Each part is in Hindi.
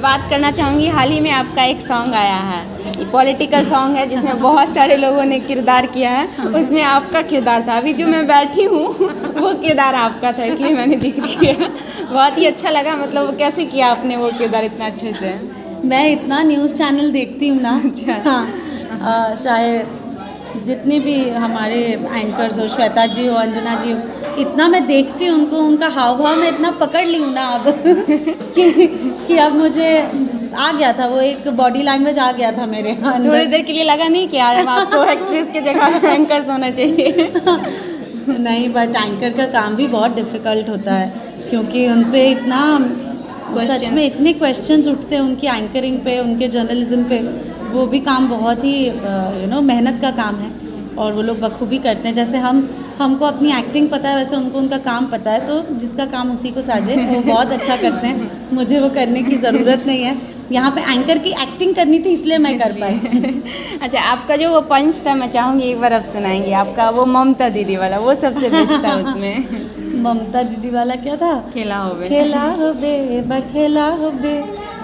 मैं बात करना चाहूँगी, हाल ही में आपका एक सॉन्ग आया है, ये पॉलिटिकल सॉन्ग है जिसमें बहुत सारे लोगों ने किरदार किया है, उसमें आपका किरदार था। अभी जो मैं बैठी हूँ वो किरदार आपका था, इसलिए मैंने जिक्र किया। बहुत ही अच्छा लगा, मतलब वो कैसे किया आपने वो किरदार इतना अच्छे से? मैं इतना न्यूज़ चैनल देखती हूँ ना। अच्छा। हाँ, चाहे जितने भी हमारे एंकर्स हो, श्वेता जी हो, अंजना जी हो, इतना मैं देखती हूँ उनको, उनका हाव भाव मैं इतना पकड़ ली हूँ ना अब कि अब मुझे आ गया था, वो एक बॉडी लैंग्वेज आ गया था मेरे अंदर। थोड़ी देर के लिए लगा नहीं कि यार आपको एक्ट्रेस की जगह एंकर्स होना चाहिए? नहीं, बट एंकर का काम भी बहुत डिफ़िकल्ट होता है, क्योंकि उन पे इतना सच में इतने क्वेश्चंस उठते हैं उनकी एंकरिंग पे, उनके जर्नलिज्म पे। वो भी काम बहुत ही मेहनत का काम है और वो लोग बखूबी करते हैं। जैसे हमको अपनी एक्टिंग पता है, वैसे उनको उनका काम पता है, तो जिसका काम उसी को साझे। वो बहुत अच्छा करते हैं, मुझे वो करने की ज़रूरत नहीं है। यहाँ पे एंकर की एक्टिंग करनी थी, इसलिए मैं कर पाई। अच्छा, आपका जो वो पंच था, मैं चाहूँगी एक बार आप सुनाएंगे आपका वो ममता दीदी वाला, वो सबसे बेस्ट था उसमें। ममता दीदी वाला क्या था? खेला हो बे, खेला हो बे बखेला हो बे,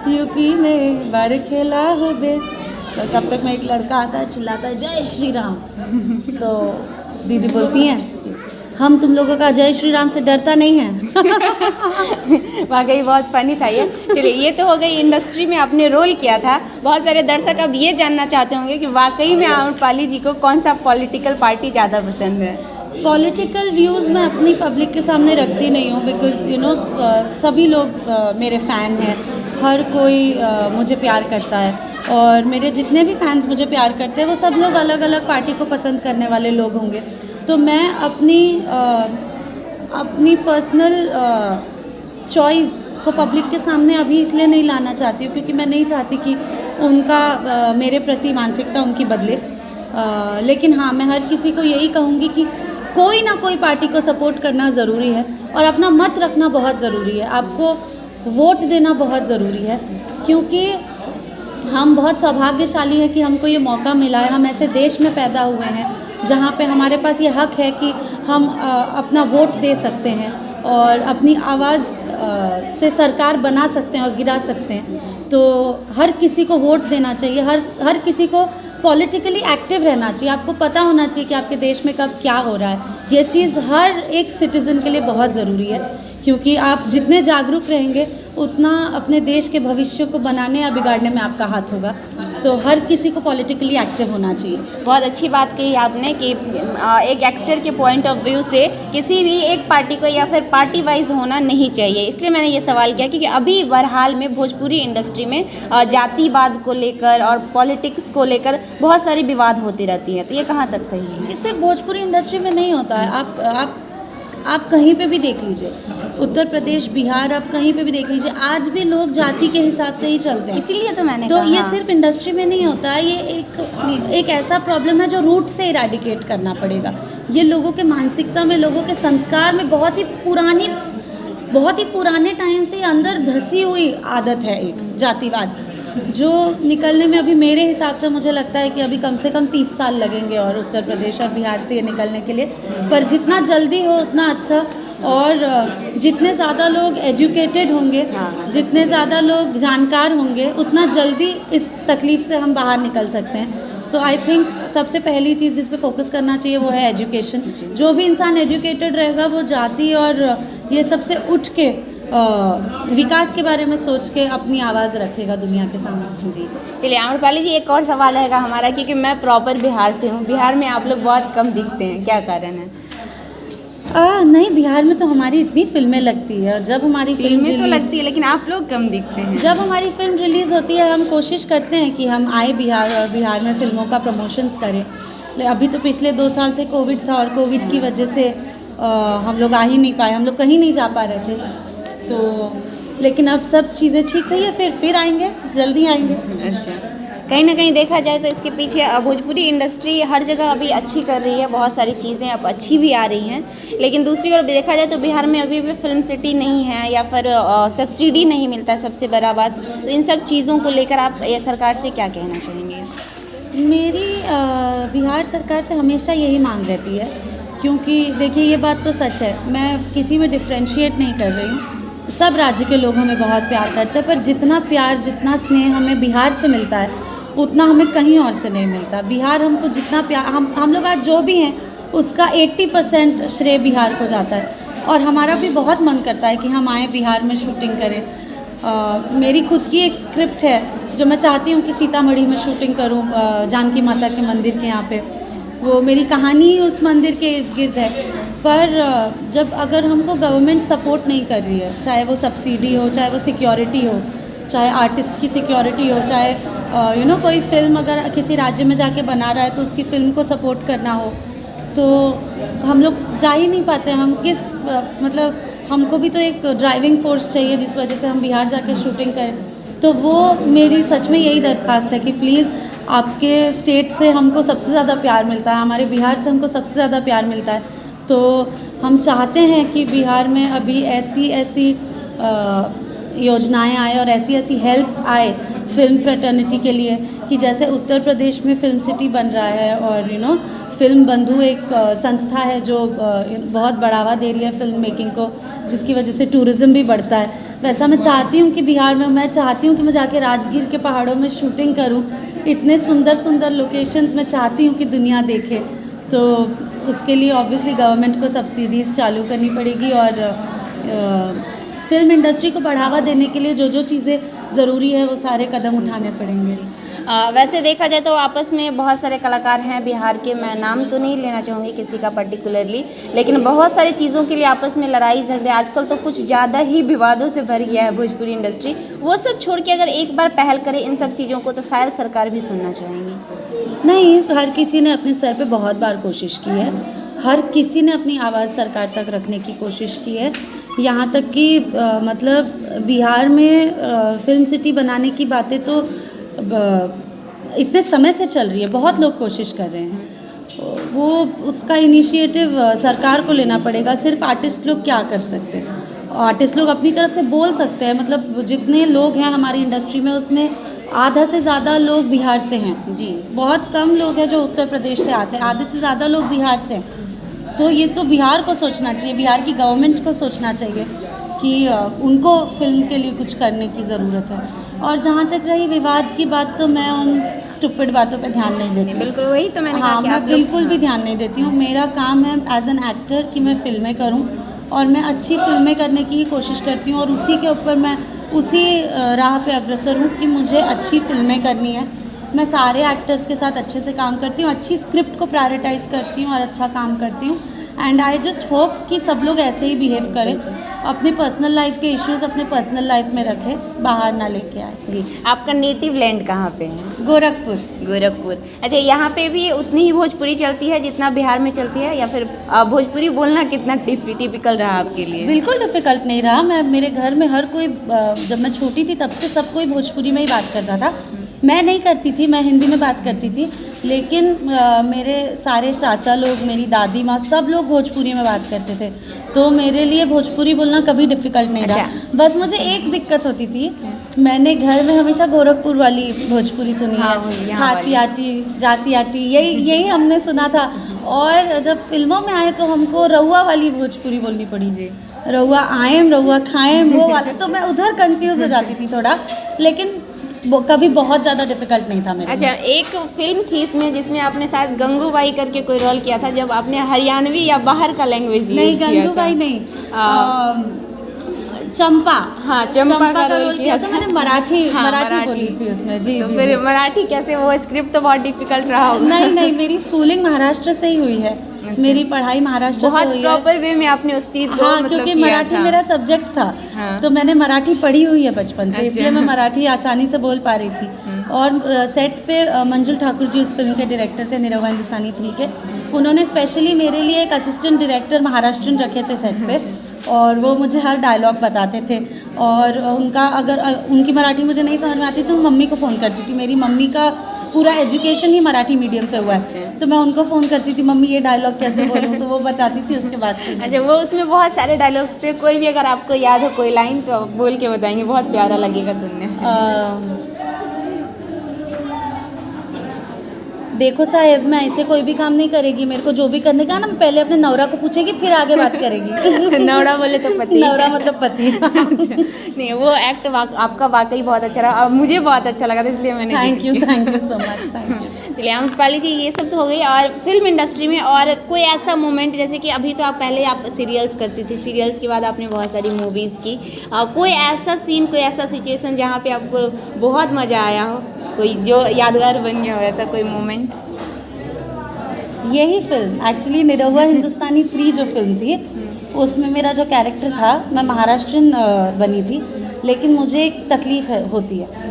यूपी में बार खेला हो बे। तो तब तक मैं एक लड़का आता है, चिल्लाता है जय श्री राम। तो दीदी बोलती हैं, हम तुम लोगों का जय श्री राम से डरता नहीं है। वाकई बहुत फनी था ये। चलिए, ये तो हो गई इंडस्ट्री में आपने रोल किया था। बहुत सारे दर्शक अब ये जानना चाहते होंगे कि वाकई में आम्रपाली जी को कौन सा पॉलिटिकल पार्टी ज़्यादा पसंद है? पॉलिटिकल व्यूज़ मैं अपनी पब्लिक के सामने रखती नहीं हूँ, बिकॉज़ सभी लोग मेरे फ़ैन हैं, हर कोई मुझे प्यार करता है, और मेरे जितने भी फैंस मुझे प्यार करते हैं वो सब लोग अलग अलग पार्टी को पसंद करने वाले लोग होंगे। तो मैं अपनी पर्सनल चॉइस को पब्लिक के सामने अभी इसलिए नहीं लाना चाहती हूँ क्योंकि मैं नहीं चाहती कि उनका मेरे प्रति मानसिकता उनकी बदले। लेकिन हाँ, मैं हर किसी को यही कहूँगी कि कोई ना कोई पार्टी को सपोर्ट करना ज़रूरी है और अपना मत रखना बहुत ज़रूरी है। आपको वोट देना बहुत ज़रूरी है, क्योंकि हम बहुत सौभाग्यशाली हैं कि हमको ये मौका मिला है। हम ऐसे देश में पैदा हुए हैं जहाँ पे हमारे पास ये हक है कि हम अपना वोट दे सकते हैं और अपनी आवाज़ से सरकार बना सकते हैं और गिरा सकते हैं। तो हर किसी को वोट देना चाहिए, हर किसी को पॉलिटिकली एक्टिव रहना चाहिए। आपको पता होना चाहिए कि आपके देश में कब क्या हो रहा है। ये चीज़ हर एक सिटीज़न के लिए बहुत ज़रूरी है, क्योंकि आप जितने जागरूक रहेंगे उतना अपने देश के भविष्य को बनाने या बिगाड़ने में आपका हाथ होगा। तो हर किसी को पॉलिटिकली एक्टिव होना चाहिए। बहुत अच्छी बात कही आपने कि एक एक्टर के पॉइंट ऑफ व्यू से किसी भी एक पार्टी को या फिर पार्टी वाइज होना नहीं चाहिए। इसलिए मैंने ये सवाल किया क्योंकि अभी बहरहाल में भोजपुरी इंडस्ट्री में जातिवाद को लेकर और पॉलिटिक्स को लेकर बहुत सारी विवाद होती रहती है, तो ये कहाँ तक सही है? ये सिर्फ भोजपुरी इंडस्ट्री में नहीं होता है। आप कहीं पे भी देख लीजिए, उत्तर प्रदेश, बिहार, आप कहीं पे भी देख लीजिए, आज भी लोग जाति के हिसाब से ही चलते हैं। इसीलिए तो मैंने तो कहा। ये सिर्फ इंडस्ट्री में नहीं होता है, ये एक ऐसा प्रॉब्लम है जो रूट से इरेडिकेट करना पड़ेगा। ये लोगों के मानसिकता में, लोगों के संस्कार में बहुत ही पुराने टाइम से अंदर धसी हुई आदत है एक जातिवाद, जो निकलने में अभी मेरे हिसाब से मुझे लगता है कि अभी कम से कम 30 साल लगेंगे और उत्तर प्रदेश और बिहार से ये निकलने के लिए। पर जितना जल्दी हो उतना अच्छा, और जितने ज़्यादा लोग एजुकेटेड होंगे, जितने ज़्यादा लोग जानकार होंगे, उतना जल्दी इस तकलीफ़ से हम बाहर निकल सकते हैं। सो आई थिंक सबसे पहली चीज़ जिस पे फोकस करना चाहिए वो है एजुकेशन। जो भी इंसान एजुकेटेड रहेगा वो जाति और ये सबसे उठ के विकास के बारे में सोच के अपनी आवाज़ रखेगा दुनिया के सामने। जी, चलिए आम्रपाली जी, एक और सवाल रहेगा हमारा, क्योंकि मैं प्रॉपर बिहार से हूँ। बिहार में आप लोग बहुत कम दिखते हैं, क्या कारण है? नहीं, बिहार में तो हमारी इतनी फिल्में लगती है, और जब हमारी फिल्में तो लगती है लेकिन आप लोग कम दिखते हैं। जब हमारी फिल्म रिलीज़ होती है हम कोशिश करते हैं कि हम आए बिहार और बिहार में फ़िल्मों का प्रमोशंस करें। अभी तो पिछले 2 साल से कोविड था और कोविड की वजह से हम लोग आ ही नहीं पाए, हम लोग कहीं नहीं जा पा रहे थे। तो लेकिन अब सब चीज़ें ठीक हुई है, फिर आएंगे, जल्दी आएंगे। अच्छा, कहीं ना कहीं देखा जाए तो इसके पीछे भोजपुरी इंडस्ट्री हर जगह अभी अच्छी कर रही है, बहुत सारी चीज़ें अब अच्छी भी आ रही हैं, लेकिन दूसरी ओर देखा जाए तो बिहार में अभी भी फिल्म सिटी नहीं है या फिर सब्सिडी नहीं मिलता है, सबसे बड़ा बात। तो इन सब चीज़ों को लेकर आप ये सरकार से क्या कहना चाहेंगे? मेरी बिहार सरकार से हमेशा यही मांग रहती है, क्योंकि देखिए ये बात तो सच है, मैं किसी में डिफ्रेंशिएट नहीं कर रही हूँ। सब राज्य के लोग हमें बहुत प्यार करते हैं, पर जितना प्यार जितना स्नेह हमें बिहार से मिलता है उतना हमें कहीं और से नहीं मिलता। बिहार हमको जितना प्यार, हम लोग आज जो भी हैं उसका 80% श्रेय बिहार को जाता है। और हमारा भी बहुत मन करता है कि हम आएँ बिहार में शूटिंग करें। मेरी खुद की एक स्क्रिप्ट है जो मैं चाहती हूँ कि सीतामढ़ी में शूटिंग करूँ, जानकी माता के मंदिर के यहाँ पे। वो मेरी कहानी ही उस मंदिर के इर्द गिर्द है। पर जब अगर हमको गवर्नमेंट सपोर्ट नहीं कर रही है, चाहे वो सब्सिडी हो, चाहे वो सिक्योरिटी हो, चाहे आर्टिस्ट की सिक्योरिटी हो, चाहे कोई फिल्म अगर किसी राज्य में जाके बना रहा है तो उसकी फ़िल्म को सपोर्ट करना हो, तो हम लोग जा ही नहीं पाते। हम मतलब हमको भी तो एक ड्राइविंग फोर्स चाहिए जिस वजह से हम बिहार जाके शूटिंग करें। तो वो मेरी सच में यही दरख्वास्त है कि प्लीज़ आपके स्टेट से हमको सबसे ज़्यादा प्यार मिलता है, हमारे बिहार से हमको सबसे ज़्यादा प्यार मिलता है। तो हम चाहते हैं कि बिहार में अभी ऐसी योजनाएं आए और ऐसी हेल्प आए फिल्म फ्रेटर्निटी के लिए, कि जैसे उत्तर प्रदेश में फिल्म सिटी बन रहा है और फिल्म बंधु एक संस्था है जो बहुत बढ़ावा दे रही है फिल्म मेकिंग को, जिसकी वजह से टूरिज़्म भी बढ़ता है। वैसा मैं चाहती हूँ कि बिहार में, मैं चाहती हूँ कि मैं जाके राजगीर के पहाड़ों में शूटिंग करूँ। इतने सुंदर सुंदर लोकेशंस मैं चाहती हूँ कि दुनिया देखे। तो उसके लिए ऑब्वियसली गवर्नमेंट को सब्सिडीज़ चालू करनी पड़ेगी और फिल्म इंडस्ट्री को बढ़ावा देने के लिए जो जो चीज़ें ज़रूरी है वो सारे कदम उठाने पड़ेंगे। वैसे देखा जाए तो आपस में बहुत सारे कलाकार हैं बिहार के, मैं नाम तो नहीं लेना चाहूँगी किसी का पर्टिकुलरली, लेकिन बहुत सारी चीज़ों के लिए आपस में लड़ाई झगड़े, आजकल तो कुछ ज़्यादा ही विवादों से भर गया है भोजपुरी इंडस्ट्री। वो सब छोड़ के अगर एक बार पहल करे इन सब चीज़ों को तो शायद सरकार भी सुनना चाहेंगी। नहीं, हर किसी ने अपने स्तर पे बहुत बार कोशिश की है, हर किसी ने अपनी आवाज़ सरकार तक रखने की कोशिश की है। यहाँ तक कि मतलब बिहार में फिल्म सिटी बनाने की बातें तो इतने समय से चल रही है, बहुत लोग कोशिश कर रहे हैं। वो उसका इनिशिएटिव सरकार को लेना पड़ेगा। सिर्फ आर्टिस्ट लोग क्या कर सकते हैं? आर्टिस्ट लोग अपनी तरफ से बोल सकते हैं, मतलब जितने लोग हैं हमारी इंडस्ट्री में उसमें आधा से ज़्यादा लोग बिहार से हैं जी। बहुत कम लोग हैं जो उत्तर प्रदेश से आते हैं, आधे से ज़्यादा लोग बिहार से हैं। तो ये तो बिहार को सोचना चाहिए, बिहार की गवर्नमेंट को सोचना चाहिए कि उनको फिल्म के लिए कुछ करने की ज़रूरत है। और जहाँ तक रही विवाद की बात, तो मैं उन स्टूपिड बातों पे ध्यान नहीं देती। बिल्कुल वही तो मैंने कहा कि मैं बिल्कुल भी ध्यान नहीं देती हूँ। मेरा काम है एज एन एक्टर कि मैं फ़िल्में करूँ और मैं अच्छी फ़िल्में करने की ही कोशिश करती हूँ और उसी के ऊपर मैं उसी राह पे अग्रसर हूँ कि मुझे अच्छी फ़िल्में करनी है। मैं सारे एक्टर्स के साथ अच्छे से काम करती हूँ, अच्छी स्क्रिप्ट को प्रायोरिटाइज़ करती हूँ और अच्छा काम करती हूँ। एंड आई जस्ट होप कि सब लोग ऐसे ही बिहेव करें, अपने पर्सनल लाइफ के इश्यूज अपने पर्सनल लाइफ में रखें, बाहर ना लेके आए। जी, आपका नेटिव लैंड कहाँ पे है? गोरखपुर। गोरखपुर। अच्छा, यहाँ पे भी उतनी ही भोजपुरी चलती है जितना बिहार में चलती है, या फिर भोजपुरी बोलना कितना टिपिकल रहा आपके लिए? बिल्कुल डिफ़िकल्ट नहीं रहा। मेरे घर में हर कोई, जब मैं छोटी थी तब से सब कोई भोजपुरी में ही बात करता था। मैं नहीं करती थी, मैं हिंदी में बात करती थी, लेकिन मेरे सारे चाचा लोग, मेरी दादी माँ, सब लोग भोजपुरी में बात करते थे। तो मेरे लिए भोजपुरी बोलना कभी डिफ़िकल्ट नहीं रहा। बस मुझे एक दिक्कत होती थी, मैंने घर में हमेशा गोरखपुर वाली भोजपुरी सुनी है, खाती आटी जाती आटी, यही हमने सुना था। और जब फिल्मों में आए तो हमको रउआ वाली भोजपुरी बोलनी पड़ी जी, रउआ आएम रउआ खाएम, वो वाले। तो मैं उधर कंफ्यूज हो जाती थी थोड़ा, लेकिन कभी बहुत ज़्यादा डिफ़िकल्ट नहीं था मेरे। अच्छा, एक फिल्म थी इसमें जिसमें आपने शायद गंगूबाई करके कोई रोल किया था, जब आपने हरियाणवी या बाहर का लैंग्वेज नहीं, गंगूबाई नहीं, चंपा। हाँ, चंपा का रोल किया था मैंने। मराठी बोली थी उसमें जी। तो फिर मराठी कैसे? वो स्क्रिप्ट तो बहुत डिफिकल्ट रहा होगा। नहीं, मेरी स्कूलिंग महाराष्ट्र से ही हुई है। अच्छा। मेरी पढ़ाई महाराष्ट्र से हुई है। बहुत प्रॉपर वे में आपने उस चीज़ को मतलब क्योंकि मराठी मेरा सब्जेक्ट था। हाँ। तो मैंने मराठी पढ़ी हुई है बचपन से। अच्छा। इसलिए मैं मराठी आसानी से बोल पा रही थी। और सेट पे मंजुल ठाकुर जी उस फिल्म के डायरेक्टर थे, निरहुआ हिंदुस्तानी 3 के। उन्होंने स्पेशली मेरे लिए एक असिस्टेंट डायरेक्टर महाराष्ट्रन रखे थे सेट पे, और वो मुझे हर डायलॉग बताते थे। और उनकी मराठी मुझे नहीं समझ में आती तो मम्मी को फ़ोन करती थी। मेरी मम्मी का पूरा एजुकेशन ही मराठी मीडियम से हुआ है, तो मैं उनको फ़ोन करती थी, मम्मी ये डायलॉग कैसे बोलूँ, तो वो बताती थी। उसके बाद अच्छा, वो उसमें बहुत सारे डायलॉग्स थे, कोई भी अगर आपको याद हो कोई लाइन तो बोल के बताएंगे, बहुत प्यारा लगेगा सुनने। देखो साहेब, मैं ऐसे कोई भी काम नहीं करेगी, मेरे को जो भी करने का ना पहले अपने नौरा को पूछेगी फिर आगे बात करेगी। नौरा बोले तो पति। नौरा मतलब पति। अच्छा, नहीं वो एक्ट आपका वाकई बहुत अच्छा रहा और मुझे बहुत अच्छा लगा था, इसलिए मैंने thank you so much, thank you. चलिए आम्रपाली जी, ये सब तो हो गई। और फिल्म इंडस्ट्री में और कोई ऐसा मोमेंट, जैसे कि अभी तो आप पहले आप सीरियल्स करती थी, सीरियल्स के बाद आपने बहुत सारी मूवीज़ की, कोई ऐसा सीन, कोई ऐसा सिचुएशन जहाँ पे आपको बहुत मज़ा आया हो, कोई जो यादगार बन गया हो, ऐसा कोई मोमेंट? यही फिल्म एक्चुअली निरहुआ हिंदुस्तानी 3 जो फिल्म थी, उसमें मेरा जो कैरेक्टर था, मैं महाराष्ट्रियन बनी थी, लेकिन मुझे एक तकलीफ़ होती है।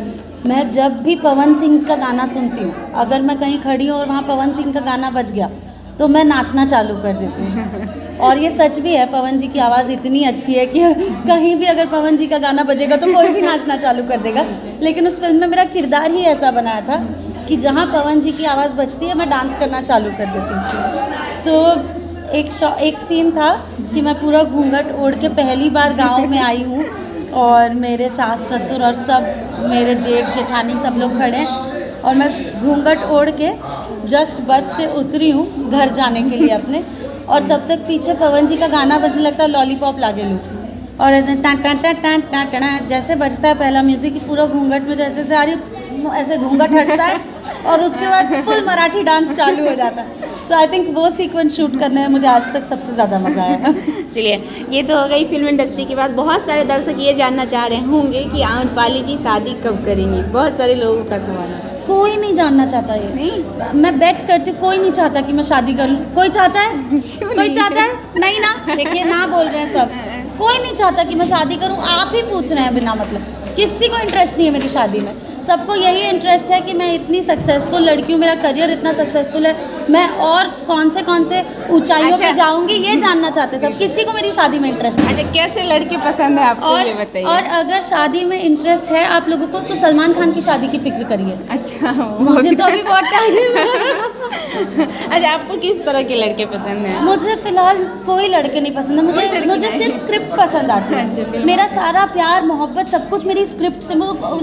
मैं जब भी पवन सिंह का गाना सुनती हूँ, अगर मैं कहीं खड़ी हूँ और वहाँ पवन सिंह का गाना बज गया तो मैं नाचना चालू कर देती हूँ। और ये सच भी है, पवन जी की आवाज़ इतनी अच्छी है कि कहीं भी अगर पवन जी का गाना बजेगा तो कोई भी नाचना चालू कर देगा। लेकिन उस फिल्म में मेरा किरदार ही ऐसा बनाया था कि जहाँ पवन जी की आवाज़ बजती है मैं डांस करना चालू कर देती हूँ। तो एक सीन था कि मैं पूरा घूंघट ओढ़ के पहली बार गाँव में आई हूँ और मेरे सास ससुर और सब मेरे जेठ जेठानी सब लोग खड़े हैं और मैं घूंघट ओढ़ के जस्ट बस से उतरी हूँ घर जाने के लिए अपने, और तब तक पीछे पवन जी का गाना बजने लगता है, लॉलीपॉप लागे लू, और ऐसे टां टां टां टां टां टां जैसे बजता है पहला म्यूज़िक, पूरा घूंघट में जैसे सारी ऐसे घूंघट हटता है और उसके बाद फुल मराठी डांस चालू हो जाता है। सो आई थिंक वो सीक्वेंस शूट करने में मुझे आज तक सबसे ज़्यादा मज़ा आया। चलिए, ये तो हो गई फिल्म इंडस्ट्री की बात। बहुत सारे दर्शक ये जानना चाह रहे होंगे कि आम्रपाली जी शादी कब करेंगी, बहुत सारे लोगों का सवाल है। कोई नहीं जानना चाहता ये, नहीं मैं बेट करती हूँ, कोई नहीं चाहता कि मैं शादी कर लूँ। कोई चाहता है? कोई चाहता है? नहीं ना, देखिए ना बोल रहे हैं सब, कोई नहीं चाहता कि मैं शादी करूँ। आप ही पूछ रहे हैं बिना मतलब, किसी को इंटरेस्ट नहीं है मेरी शादी में। सबको यही इंटरेस्ट है कि मैं इतनी सक्सेसफुल लड़की हूँ, मेरा करियर इतना सक्सेसफुल है, मैं और कौन से ऊंचाइयों पे जाऊंगी, ये जानना चाहते हैं सब। किसी को मेरी शादी में इंटरेस्ट नहीं। अच्छा, कैसे लड़के पसंद है आपको, ये बताइए। और अगर शादी में इंटरेस्ट है आप लोगों को तो सलमान खान की शादी की फिक्र करिए। अच्छा, मुझे तो अभी बहुत टाइम है। अच्छा, आपको किस तरह के लड़के पसंद हैं? मुझे फिलहाल कोई लड़के नहीं पसंद है, मुझे सिर्फ स्क्रिप्ट पसंद आती है। मेरा सारा प्यार मोहब्बत सब कुछ मेरी स्क्रिप्ट से,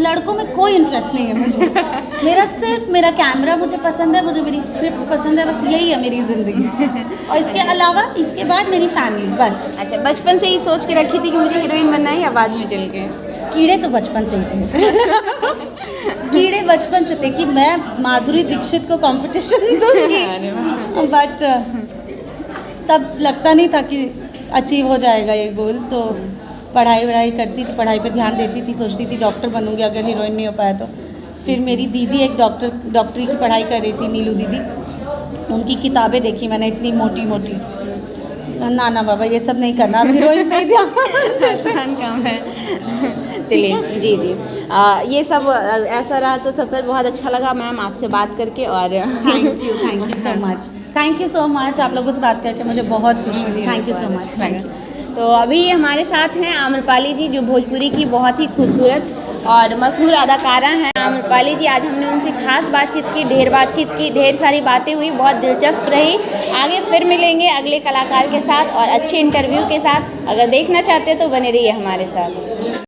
लड़कों में कोई इंटरेस्ट नहीं है मुझे। मेरा सिर्फ मेरा कैमरा मुझे पसंद है, मुझे मेरी स्क्रिप्ट पसंद है, बस यही है मेरी ज़िंदगी। और इसके अलावा इसके बाद मेरी फैमिली, बस। अच्छा, बचपन से ही सोच के रखी थी कि मुझे हीरोइन बनना है या बाद में चल के? कीड़े तो बचपन से ही थे। कीड़े बचपन से थे कि मैं माधुरी दीक्षित को कंपटीशन दूंगी, बट तब लगता नहीं था कि अचीव हो जाएगा ये गोल। तो पढ़ाई करती थी, पढ़ाई पे ध्यान देती थी, सोचती थी डॉक्टर बनूंगी अगर हीरोइन नहीं हो पाया तो। फिर मेरी दीदी एक डॉक्टरी की पढ़ाई कर रही थी, नीलू दीदी, उनकी किताबें देखी मैंने इतनी मोटी मोटी, ना बाबा ये सब नहीं करना, अब हीरोइन पे ही ध्यान। आसान काम है। चलिए, जी ये सब ऐसा रहा तो सब पर बहुत अच्छा लगा मैम आपसे बात करके। और थैंक यू सो मच आप लोगों से बात करके मुझे बहुत खुशी हुई। Thank you so much. Thank you. तो अभी हमारे साथ हैं आम्रपाली जी, जो भोजपुरी की बहुत ही खूबसूरत और मशहूर अदाकारा हैं आम्रपाली जी। आज हमने उनसे खास बातचीत की, ढेर सारी बातें हुई, बहुत दिलचस्प रही। आगे फिर मिलेंगे अगले कलाकार के साथ और अच्छे इंटरव्यू के साथ। अगर देखना चाहते हैं तो बने रहिए हमारे साथ।